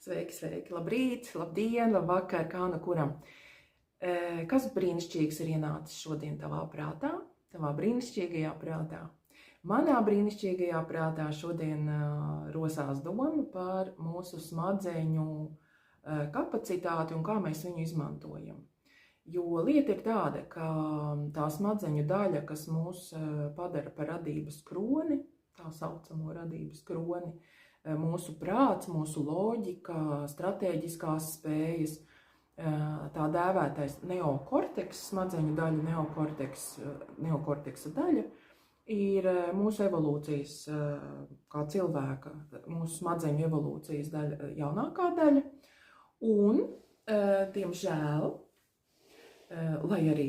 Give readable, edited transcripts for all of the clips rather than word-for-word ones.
Sveiki, sveiki, labrīt, labdien, labvakar, kā nu kuram. Kas brīnišķīgs ir ienācis šodien tavā prātā, tavā brīnišķīgajā prātā? Manā brīnišķīgajā prātā šodien rosās doma par mūsu smadzeņu kapacitāti un kā mēs viņu izmantojam. Jo lieta ir tāda, ka tā smadzeņu daļa, kas mūs padara par radības kroni, tā saucamo radības kroni, mūsu prāts, mūsu loģika, stratēģiskās spējas, tā dēvētais neokorteks, smadzeņu daļa, neokorteksa daļa, ir mūsu evolūcijas, kā cilvēka, mūsu smadzeņu evolūcijas daļa, jaunākā daļa. Un, diemžēl, lai arī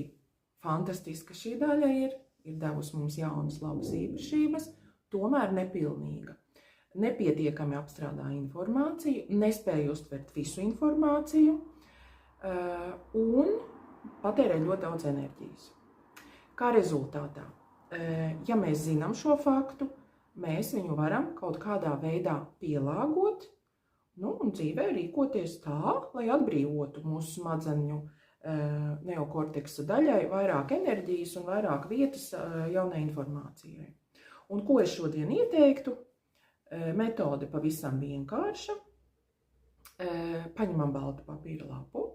fantastiska šī daļa ir devusi mums jaunas labas īpašības, tomēr nepilnīga. Nepietiekami apstrādā informāciju, nespēja uztvert visu informāciju un patērē ļoti daudz enerģijas. Kā rezultātā, ja mēs zinām šo faktu, mēs viņu varam kaut kādā veidā pielāgot, un dzīvē rīkoties tā, lai atbrīvotu mūsu smadzeņu neokorteksa daļai vairāk enerģijas un vairāk vietas jaunai informācijai. Un ko es šodien ieteiktu? Metode pavisam vienkārša. Paņemam baltu papīra lapu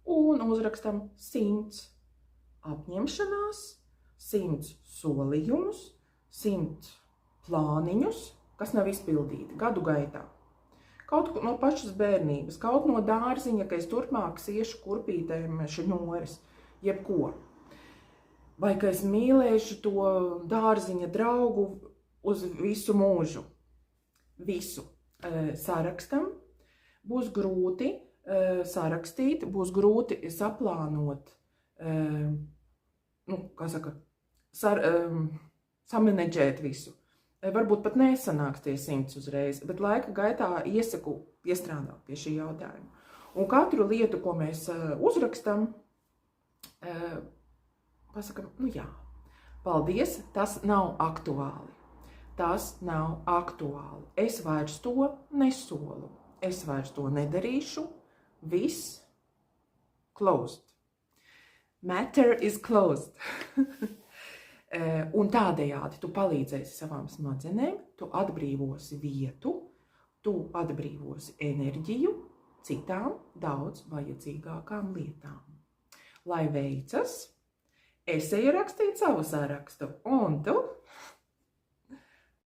un uzrakstam 100 apņemšanās, 100 solījumus, 100 plāniņus, kas nav izpildīti gadu gaitā. Kaut no pašas bērnības, kaut no dārziņa, ka es turpmāk iešu kurpītēm šņores, jebko. Vai ka es mīlēšu to dārziņa draugu uz visu mūžu. Visu sarakstam, būs grūti sarakstīt, būs grūti saplānot, samanedžēt visu. Varbūt pat nesanāks tie 100 uzreiz, bet laika gaitā iesaku iestrādāt pie šī jautājuma. Un katru lietu, ko mēs uzrakstam, pasakam, jā, paldies, tas nav aktuāli. Tas nav aktuāli. Es vairs to nesolu. Es vairs to nedarīšu. Viss closed. Matter is closed. Un tādējādi tu palīdzēsi savām smadzenēm, tu atbrīvosi vietu, tu atbrīvosi enerģiju citām daudz vajadzīgākām lietām. Lai veicas, es eju rakstīt savu sarakstu, un tu